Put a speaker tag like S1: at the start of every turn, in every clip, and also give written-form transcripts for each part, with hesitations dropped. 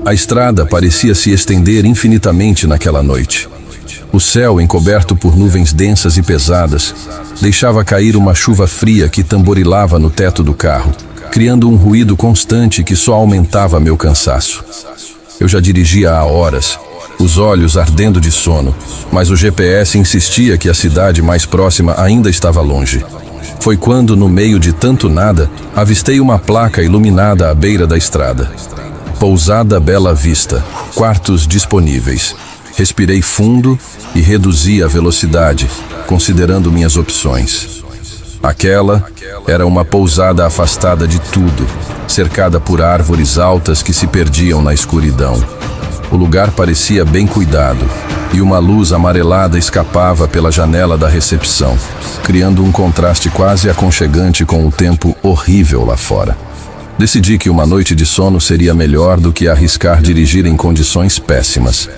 S1: A estrada parecia se estender infinitamente naquela noite. O céu, encoberto por nuvens densas e pesadas, deixava cair uma chuva fria que tamborilava no teto do carro, criando um ruído constante que só aumentava meu cansaço. Eu já dirigia há horas, os olhos ardendo de sono, mas o GPS insistia que a cidade mais próxima ainda estava longe. Foi quando, no meio de tanto nada, avistei uma placa iluminada à beira da estrada. Pousada Bela Vista, quartos disponíveis. Respirei fundo e reduzi a velocidade, considerando minhas opções. Aquela era uma pousada afastada de tudo, cercada por árvores altas que se perdiam na escuridão. O lugar parecia bem cuidado, e uma luz amarelada escapava pela janela da recepção, criando um contraste quase aconchegante com o tempo horrível lá fora. Decidi que uma noite de sono seria melhor do que arriscar dirigir em condições péssimas.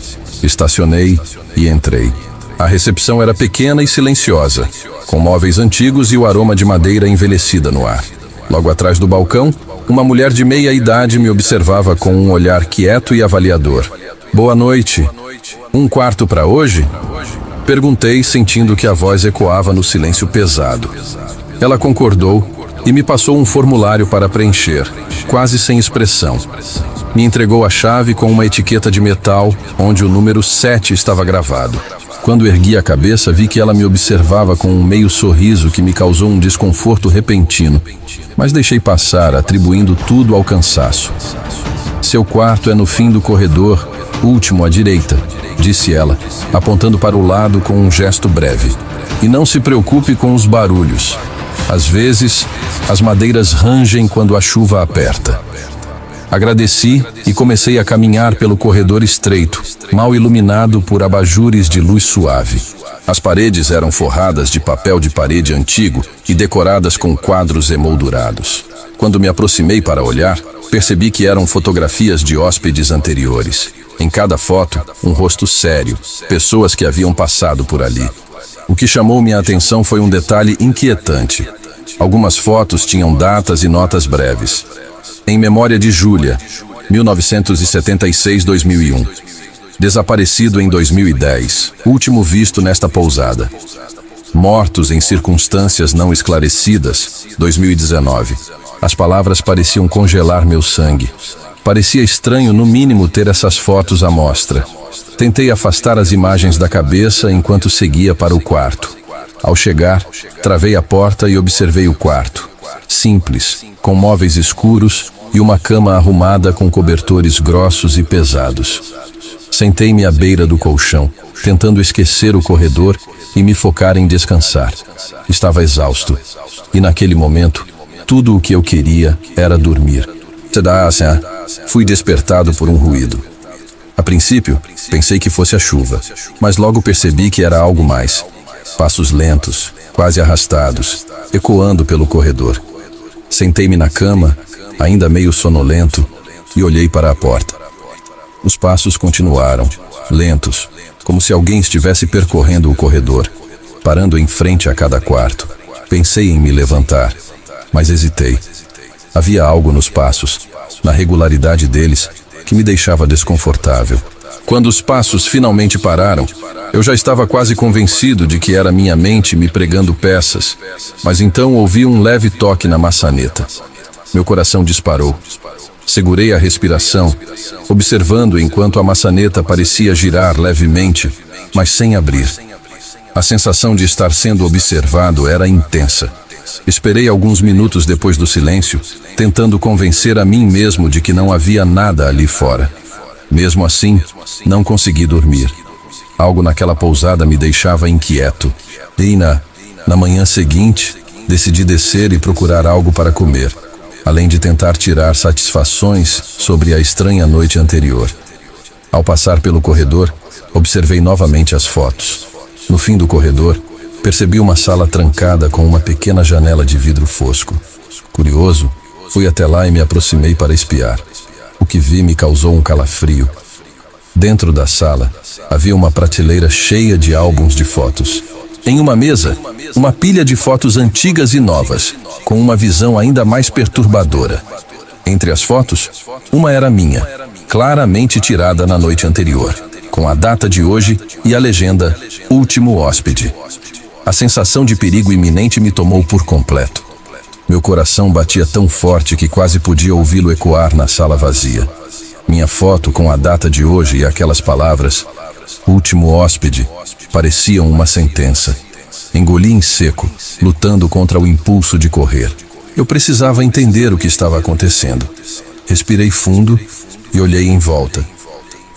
S1: Estacionei e entrei. A recepção era pequena e silenciosa, com móveis antigos e o aroma de madeira envelhecida no ar. Logo atrás do balcão, uma mulher de meia idade me observava com um olhar quieto e avaliador. Boa noite. Um quarto para hoje? Perguntei, sentindo que a voz ecoava no silêncio pesado. Ela concordou e me passou um formulário para preencher, quase sem expressão. Me entregou a chave com uma etiqueta de metal, onde o número 7 estava gravado. Quando ergui a cabeça, vi que ela me observava com um meio sorriso que me causou um desconforto repentino, mas deixei passar, atribuindo tudo ao cansaço. Seu quarto é no fim do corredor, último à direita, disse ela, apontando para o lado com um gesto breve. E não se preocupe com os barulhos. Às vezes, as madeiras rangem quando a chuva aperta. Agradeci e comecei a caminhar pelo corredor estreito, mal iluminado por abajures de luz suave. As paredes eram forradas de papel de parede antigo e decoradas com quadros emoldurados. Quando me aproximei para olhar, percebi que eram fotografias de hóspedes anteriores. Em cada foto, um rosto sério, pessoas que haviam passado por ali. O que chamou minha atenção foi um detalhe inquietante. Algumas fotos tinham datas e notas breves. Em memória de Júlia, 1976-2001. Desaparecido em 2010, último visto nesta pousada. Mortos em circunstâncias não esclarecidas, 2019. As palavras pareciam congelar meu sangue. Parecia estranho, no mínimo, ter essas fotos à mostra. Tentei afastar as imagens da cabeça enquanto seguia para o quarto. Ao chegar, travei a porta e observei o quarto. Simples, com móveis escuros e uma cama arrumada com cobertores grossos e pesados. Sentei-me à beira do colchão, tentando esquecer o corredor e me focar em descansar. Estava exausto, e naquele momento, tudo o que eu queria era dormir. Fui despertado por um ruído. A princípio, pensei que fosse a chuva, mas logo percebi que era algo mais. Passos lentos, quase arrastados, ecoando pelo corredor. Sentei-me na cama, ainda meio sonolento, e olhei para a porta. Os passos continuaram, lentos, como se alguém estivesse percorrendo o corredor, parando em frente a cada quarto. Pensei em me levantar, mas hesitei. Havia algo nos passos, na regularidade deles, que me deixava desconfortável. Quando os passos finalmente pararam, eu já estava quase convencido de que era minha mente me pregando peças, mas então ouvi um leve toque na maçaneta. Meu coração disparou. Segurei a respiração, observando enquanto a maçaneta parecia girar levemente, mas sem abrir. A sensação de estar sendo observado era intensa. Esperei alguns minutos depois do silêncio, tentando convencer a mim mesmo de que não havia nada ali fora. Mesmo assim, não consegui dormir. Algo naquela pousada me deixava inquieto. E na manhã seguinte, decidi descer e procurar algo para comer, além de tentar tirar satisfações sobre a estranha noite anterior. Ao passar pelo corredor, observei novamente as fotos. No fim do corredor, percebi uma sala trancada com uma pequena janela de vidro fosco. Curioso, fui até lá e me aproximei para espiar. O que vi me causou um calafrio. Dentro da sala, havia uma prateleira cheia de álbuns de fotos. Em uma mesa, uma pilha de fotos antigas e novas, com uma visão ainda mais perturbadora. Entre as fotos, uma era minha, claramente tirada na noite anterior, com a data de hoje e a legenda Último Hóspede. A sensação de perigo iminente me tomou por completo. Meu coração batia tão forte que quase podia ouvi-lo ecoar na sala vazia. Minha foto com a data de hoje e aquelas palavras, Último Hóspede, pareciam uma sentença. Engoli em seco, lutando contra o impulso de correr. Eu precisava entender o que estava acontecendo. Respirei fundo e olhei em volta,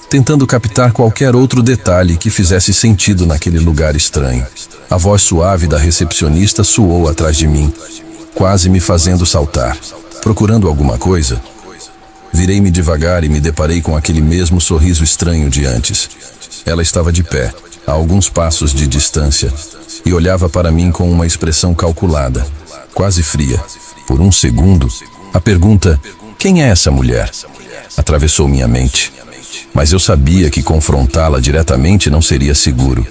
S1: tentando captar qualquer outro detalhe que fizesse sentido naquele lugar estranho. A voz suave da recepcionista soou atrás de mim, quase me fazendo saltar. Procurando alguma coisa? Virei-me devagar e me deparei com aquele mesmo sorriso estranho de antes. Ela estava de pé, a alguns passos de distância, e olhava para mim com uma expressão calculada, quase fria. Por um segundo, a pergunta, quem é essa mulher? Atravessou minha mente. Mas eu sabia que confrontá-la diretamente não seria seguro.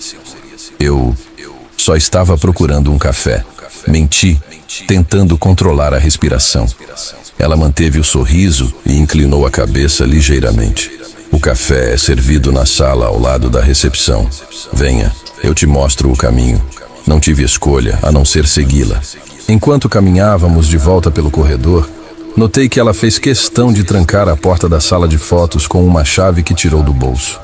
S1: Eu só estava procurando um café. Menti, tentando controlar a respiração. Ela manteve o sorriso e inclinou a cabeça ligeiramente. O café é servido na sala ao lado da recepção. Venha, eu te mostro o caminho. Não tive escolha, a não ser segui-la. Enquanto caminhávamos de volta pelo corredor, notei que ela fez questão de trancar a porta da sala de fotos com uma chave que tirou do bolso.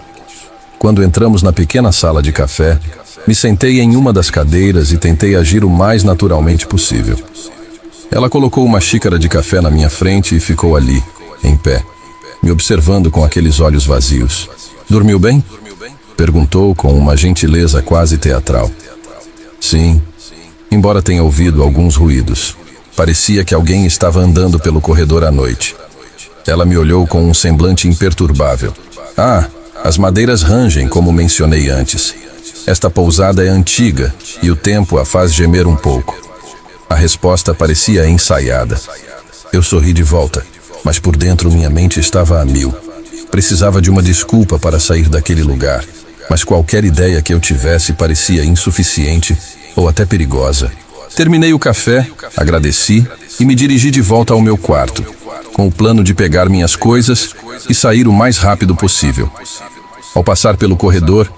S1: Quando entramos na pequena sala de café, me sentei em uma das cadeiras e tentei agir o mais naturalmente possível. Ela colocou uma xícara de café na minha frente e ficou ali, em pé, me observando com aqueles olhos vazios. Dormiu bem? Perguntou com uma gentileza quase teatral. Sim, embora tenha ouvido alguns ruídos. Parecia que alguém estava andando pelo corredor à noite. Ela me olhou com um semblante imperturbável. Ah, as madeiras rangem, como mencionei antes. Esta pousada é antiga e o tempo a faz gemer um pouco. A resposta parecia ensaiada. Eu sorri de volta, mas por dentro minha mente estava a mil. Precisava de uma desculpa para sair daquele lugar, mas qualquer ideia que eu tivesse parecia insuficiente ou até perigosa. Terminei o café, agradeci e me dirigi de volta ao meu quarto, com o plano de pegar minhas coisas e sair o mais rápido possível. Ao passar pelo corredor,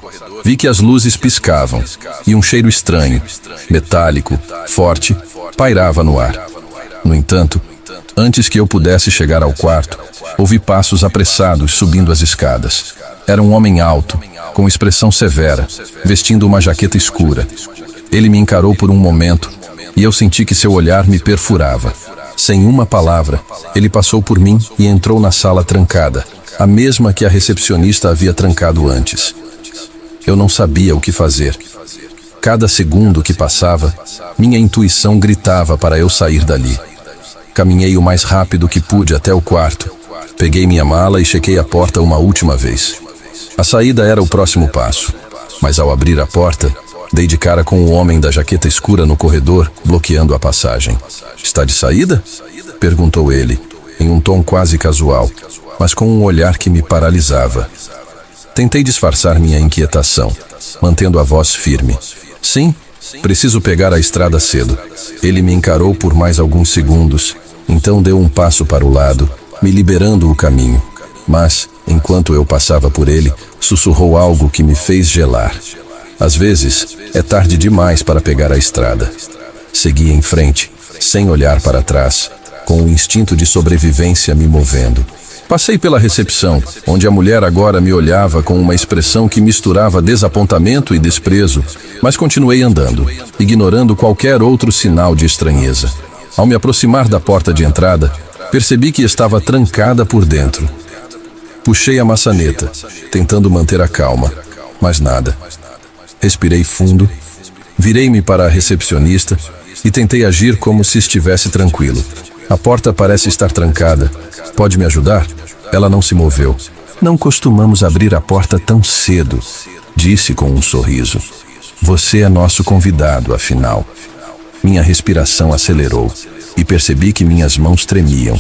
S1: vi que as luzes piscavam e um cheiro estranho, metálico, forte, pairava no ar. No entanto, antes que eu pudesse chegar ao quarto, ouvi passos apressados subindo as escadas. Era um homem alto, com expressão severa, vestindo uma jaqueta escura. Ele me encarou por um momento e eu senti que seu olhar me perfurava. Sem uma palavra, ele passou por mim e entrou na sala trancada, a mesma que a recepcionista havia trancado antes. Eu não sabia o que fazer. Cada segundo que passava, minha intuição gritava para eu sair dali. Caminhei o mais rápido que pude até o quarto. Peguei minha mala e chequei a porta uma última vez. A saída era o próximo passo, mas ao abrir a porta, dei de cara com o homem da jaqueta escura no corredor, bloqueando a passagem. "Está de saída?" perguntou ele, em um tom quase casual, mas com um olhar que me paralisava. Tentei disfarçar minha inquietação, mantendo a voz firme. "Sim, preciso pegar a estrada cedo." Ele me encarou por mais alguns segundos, então deu um passo para o lado, me liberando o caminho. Mas, enquanto eu passava por ele, sussurrou algo que me fez gelar. Às vezes, é tarde demais para pegar a estrada. Segui em frente, sem olhar para trás, com o instinto de sobrevivência me movendo. Passei pela recepção, onde a mulher agora me olhava com uma expressão que misturava desapontamento e desprezo, mas continuei andando, ignorando qualquer outro sinal de estranheza. Ao me aproximar da porta de entrada, percebi que estava trancada por dentro. Puxei a maçaneta, tentando manter a calma, mas nada. Respirei fundo, virei-me para a recepcionista e tentei agir como se estivesse tranquilo. "A porta parece estar trancada. Pode me ajudar?" Ela não se moveu. "Não costumamos abrir a porta tão cedo", disse com um sorriso. "Você é nosso convidado, afinal." Minha respiração acelerou e percebi que minhas mãos tremiam.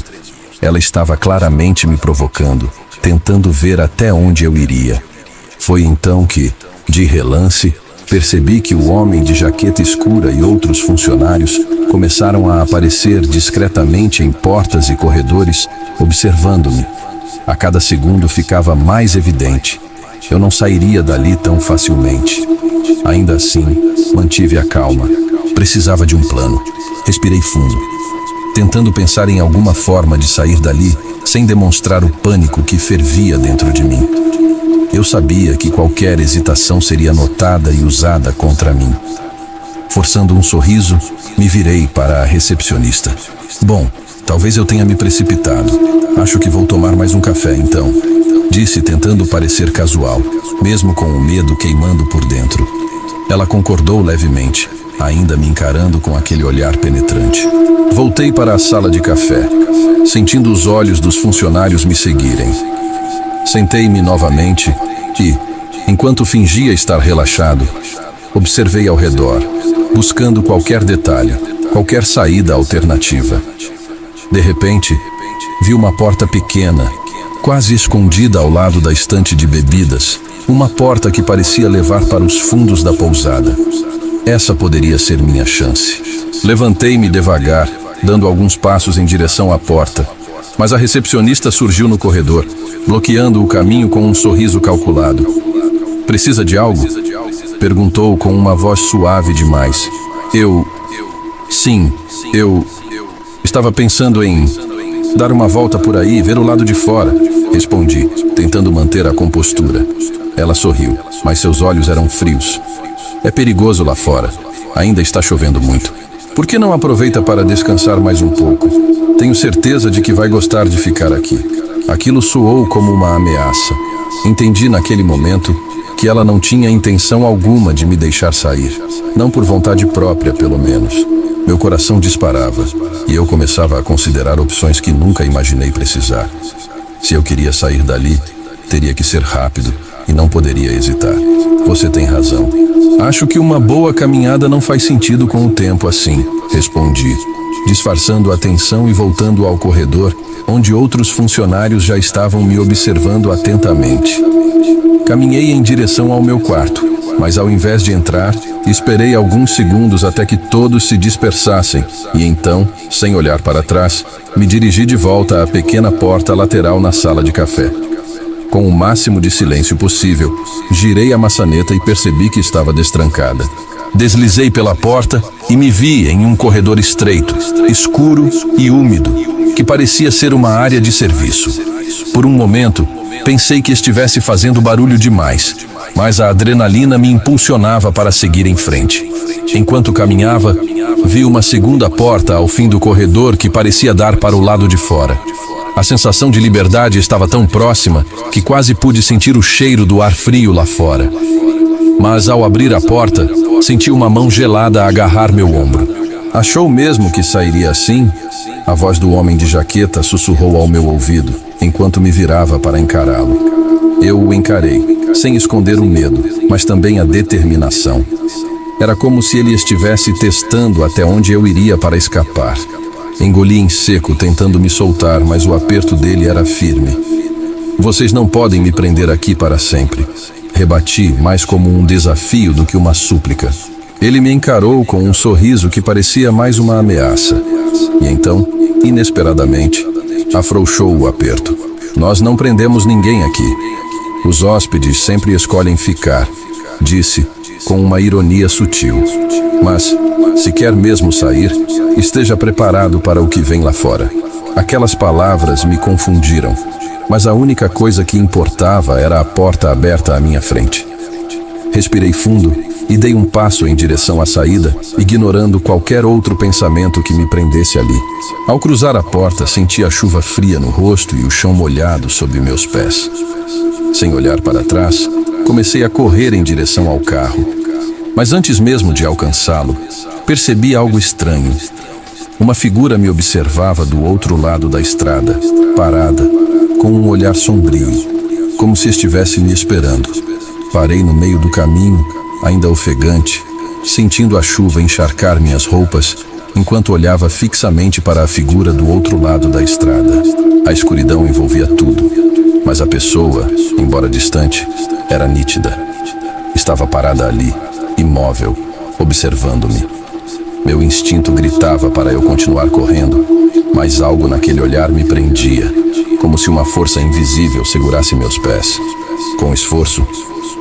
S1: Ela estava claramente me provocando, tentando ver até onde eu iria. Foi então que, de relance, percebi que o homem de jaqueta escura e outros funcionários começaram a aparecer discretamente em portas e corredores, observando-me. A cada segundo ficava mais evidente. Eu não sairia dali tão facilmente. Ainda assim, mantive a calma. Precisava de um plano. Respirei fundo, tentando pensar em alguma forma de sair dali sem demonstrar o pânico que fervia dentro de mim. Eu sabia que qualquer hesitação seria notada e usada contra mim. Forçando um sorriso, me virei para a recepcionista. Bom, talvez eu tenha me precipitado. Acho que vou tomar mais um café, então. Disse, tentando parecer casual, mesmo com o medo queimando por dentro. Ela concordou levemente, ainda me encarando com aquele olhar penetrante. Voltei para a sala de café, sentindo os olhos dos funcionários me seguirem. Sentei-me novamente e, enquanto fingia estar relaxado, observei ao redor, buscando qualquer detalhe, qualquer saída alternativa. De repente, vi uma porta pequena, quase escondida ao lado da estante de bebidas, uma porta que parecia levar para os fundos da pousada. Essa poderia ser minha chance. Levantei-me devagar, dando alguns passos em direção à porta, mas a recepcionista surgiu no corredor, bloqueando o caminho com um sorriso calculado. "Precisa de algo?" perguntou com uma voz suave demais. Sim, eu estava pensando em dar uma volta por aí e ver o lado de fora, respondi, tentando manter a compostura. Ela sorriu, mas seus olhos eram frios. "É perigoso lá fora. Ainda está chovendo muito. Por que não aproveita para descansar mais um pouco? Tenho certeza de que vai gostar de ficar aqui." Aquilo soou como uma ameaça. Entendi naquele momento que ela não tinha intenção alguma de me deixar sair. Não por vontade própria, pelo menos. Meu coração disparava, e eu começava a considerar opções que nunca imaginei precisar. Se eu queria sair dali, teria que ser rápido e não poderia hesitar. "Você tem razão. Acho que uma boa caminhada não faz sentido com o tempo assim", respondi, disfarçando a tensão e voltando ao corredor, onde outros funcionários já estavam me observando atentamente. Caminhei em direção ao meu quarto, mas ao invés de entrar, esperei alguns segundos até que todos se dispersassem e então, sem olhar para trás, me dirigi de volta à pequena porta lateral na sala de café. Com o máximo de silêncio possível, girei a maçaneta e percebi que estava destrancada. Deslizei pela porta e me vi em um corredor estreito, escuro e úmido, que parecia ser uma área de serviço. Por um momento, pensei que estivesse fazendo barulho demais, mas a adrenalina me impulsionava para seguir em frente. Enquanto caminhava, vi uma segunda porta ao fim do corredor que parecia dar para o lado de fora. A sensação de liberdade estava tão próxima que quase pude sentir o cheiro do ar frio lá fora. Mas ao abrir a porta, senti uma mão gelada agarrar meu ombro. "Achou mesmo que sairia assim?" A voz do homem de jaqueta sussurrou ao meu ouvido, enquanto me virava para encará-lo. Eu o encarei, sem esconder o medo, mas também a determinação. Era como se ele estivesse testando até onde eu iria para escapar. Engoli em seco, tentando me soltar, mas o aperto dele era firme. "Vocês não podem me prender aqui para sempre", rebati, mais como um desafio do que uma súplica. Ele me encarou com um sorriso que parecia mais uma ameaça. E então, inesperadamente, afrouxou o aperto. "Nós não prendemos ninguém aqui. Os hóspedes sempre escolhem ficar", disse, com uma ironia sutil. "Mas, se quer mesmo sair, esteja preparado para o que vem lá fora." Aquelas palavras me confundiram, mas a única coisa que importava era a porta aberta à minha frente. Respirei fundo e dei um passo em direção à saída, ignorando qualquer outro pensamento que me prendesse ali. Ao cruzar a porta, senti a chuva fria no rosto e o chão molhado sob meus pés. Sem olhar para trás, comecei a correr em direção ao carro. Mas antes mesmo de alcançá-lo, percebi algo estranho. Uma figura me observava do outro lado da estrada, parada, com um olhar sombrio, como se estivesse me esperando. Parei no meio do caminho, ainda ofegante, sentindo a chuva encharcar minhas roupas, enquanto olhava fixamente para a figura do outro lado da estrada. A escuridão envolvia tudo, mas a pessoa, embora distante, era nítida. Estava parada ali, imóvel, observando-me. Meu instinto gritava para eu continuar correndo, mas algo naquele olhar me prendia. como se uma força invisível segurasse meus pés. Com esforço,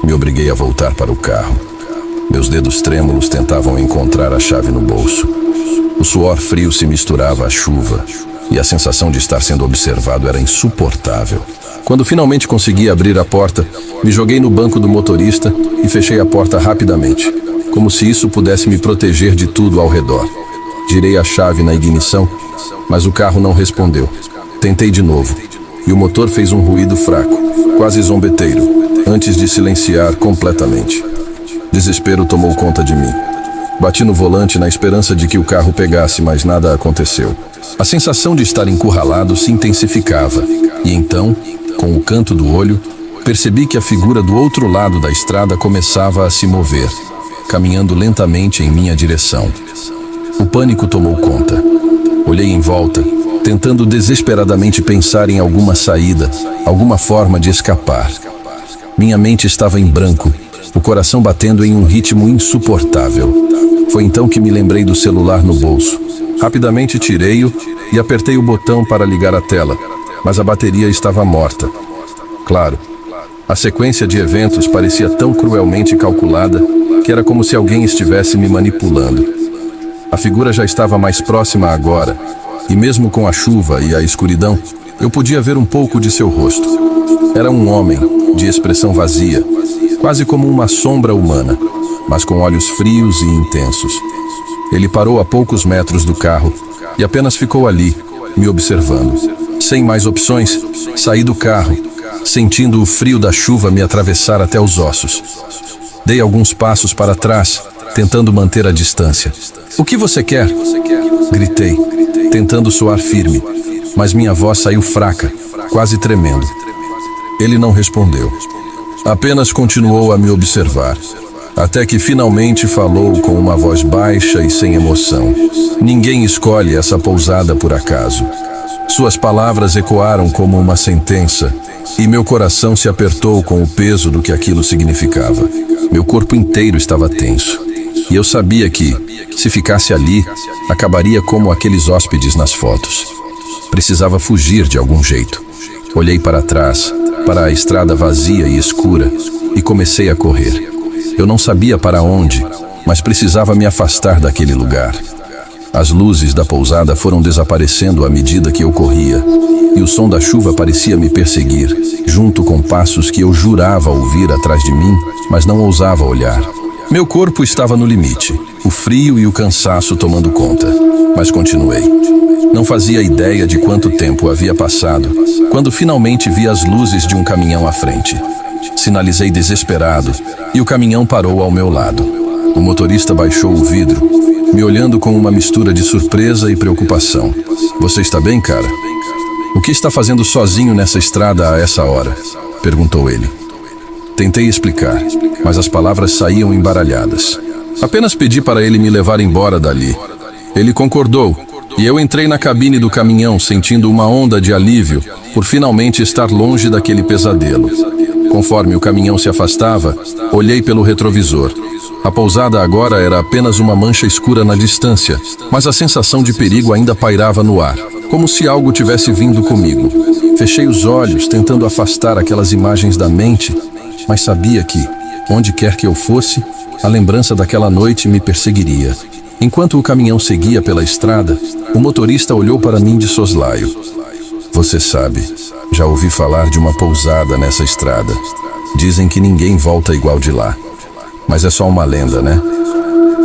S1: me obriguei a voltar para o carro. Meus dedos trêmulos tentavam encontrar a chave no bolso. O suor frio se misturava à chuva e a sensação de estar sendo observado era insuportável. Quando finalmente consegui abrir a porta, me joguei no banco do motorista e fechei a porta rapidamente, como se isso pudesse me proteger de tudo ao redor. Girei a chave na ignição, mas o carro não respondeu. Tentei de novo, e o motor fez um ruído fraco, quase zombeteiro, antes de silenciar completamente. Desespero tomou conta de mim. Bati no volante na esperança de que o carro pegasse, mas nada aconteceu. A sensação de estar encurralado se intensificava, e então, com o canto do olho, percebi que a figura do outro lado da estrada começava a se mover, caminhando lentamente em minha direção. O pânico tomou conta. Olhei em volta, tentando desesperadamente pensar em alguma saída, alguma forma de escapar. Minha mente estava em branco, o coração batendo em um ritmo insuportável. Foi então que me lembrei do celular no bolso. Rapidamente tirei-o e apertei o botão para ligar a tela, mas a bateria estava morta. Claro, a sequência de eventos parecia tão cruelmente calculada que era como se alguém estivesse me manipulando. A figura já estava mais próxima agora, e mesmo com a chuva e a escuridão, eu podia ver um pouco de seu rosto. Era um homem, de expressão vazia, quase como uma sombra humana, mas com olhos frios e intensos. Ele parou a poucos metros do carro e apenas ficou ali, me observando. Sem mais opções, saí do carro, sentindo o frio da chuva me atravessar até os ossos. Dei alguns passos para trás, tentando manter a distância. "O que você quer?" Gritei, tentando soar firme, mas minha voz saiu fraca, quase tremendo. Ele não respondeu. Apenas continuou a me observar, até que finalmente falou com uma voz baixa e sem emoção. "Ninguém escolhe essa pousada por acaso." Suas palavras ecoaram como uma sentença, e meu coração se apertou com o peso do que aquilo significava. Meu corpo inteiro estava tenso, e eu sabia que, se ficasse ali, acabaria como aqueles hóspedes nas fotos. Precisava fugir de algum jeito. Olhei para trás, para a estrada vazia e escura, e comecei a correr. Eu não sabia para onde, mas precisava me afastar daquele lugar. As luzes da pousada foram desaparecendo à medida que eu corria, e o som da chuva parecia me perseguir, junto com passos que eu jurava ouvir atrás de mim, mas não ousava olhar. Meu corpo estava no limite, o frio e o cansaço tomando conta, mas continuei. Não fazia ideia de quanto tempo havia passado, quando finalmente vi as luzes de um caminhão à frente. Sinalizei desesperado, e o caminhão parou ao meu lado. O motorista baixou o vidro, me olhando com uma mistura de surpresa e preocupação. "Você está bem, cara? O que está fazendo sozinho nessa estrada a essa hora?" perguntou ele. Tentei explicar, mas as palavras saíam embaralhadas. Apenas pedi para ele me levar embora dali. Ele concordou, e eu entrei na cabine do caminhão sentindo uma onda de alívio por finalmente estar longe daquele pesadelo. Conforme o caminhão se afastava, olhei pelo retrovisor. A pousada agora era apenas uma mancha escura na distância, mas a sensação de perigo ainda pairava no ar, como se algo tivesse vindo comigo. Fechei os olhos, tentando afastar aquelas imagens da mente, mas sabia que, onde quer que eu fosse, a lembrança daquela noite me perseguiria. Enquanto o caminhão seguia pela estrada, o motorista olhou para mim de soslaio. "Você sabe, já ouvi falar de uma pousada nessa estrada. Dizem que ninguém volta igual de lá. Mas é só uma lenda, né?"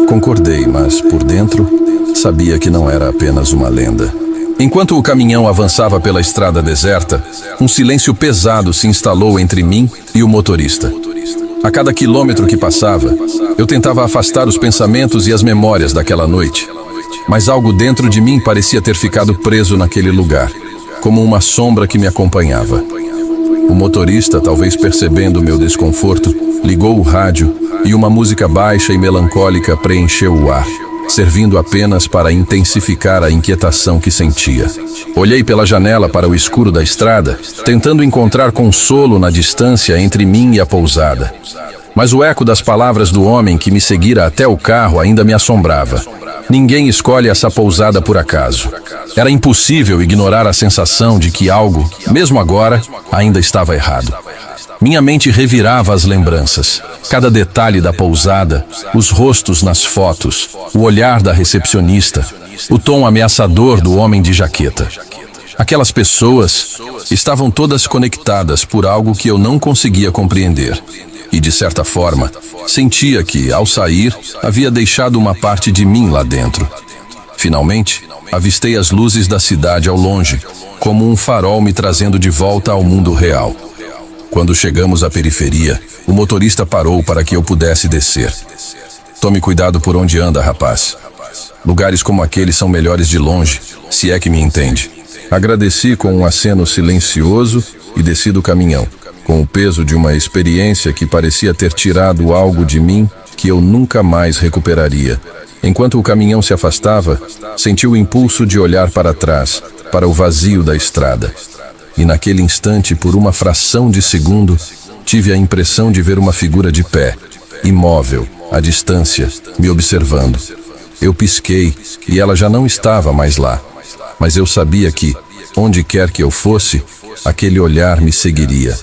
S1: Concordei, mas por dentro, sabia que não era apenas uma lenda. Enquanto o caminhão avançava pela estrada deserta, um silêncio pesado se instalou entre mim e o motorista. A cada quilômetro que passava, eu tentava afastar os pensamentos e as memórias daquela noite. Mas algo dentro de mim parecia ter ficado preso naquele lugar, como uma sombra que me acompanhava. O motorista, talvez percebendo meu desconforto, ligou o rádio e uma música baixa e melancólica preencheu o ar, servindo apenas para intensificar a inquietação que sentia. Olhei pela janela para o escuro da estrada, tentando encontrar consolo na distância entre mim e a pousada. Mas o eco das palavras do homem que me seguira até o carro ainda me assombrava. Ninguém escolhe essa pousada por acaso. Era impossível ignorar a sensação de que algo, mesmo agora, ainda estava errado. Minha mente revirava as lembranças. Cada detalhe da pousada, os rostos nas fotos, o olhar da recepcionista, o tom ameaçador do homem de jaqueta. Aquelas pessoas estavam todas conectadas por algo que eu não conseguia compreender. E, de certa forma, sentia que, ao sair, havia deixado uma parte de mim lá dentro. Finalmente, avistei as luzes da cidade ao longe, como um farol me trazendo de volta ao mundo real. Quando chegamos à periferia, o motorista parou para que eu pudesse descer. Tome cuidado por onde anda, rapaz. Lugares como aquele são melhores de longe, se é que me entende. Agradeci com um aceno silencioso e desci do caminhão, com o peso de uma experiência que parecia ter tirado algo de mim que eu nunca mais recuperaria. Enquanto o caminhão se afastava, senti o impulso de olhar para trás, para o vazio da estrada. E naquele instante, por uma fração de segundo, tive a impressão de ver uma figura de pé, imóvel, à distância, me observando. Eu pisquei e ela já não estava mais lá. Mas eu sabia que, onde quer que eu fosse, aquele olhar me seguiria.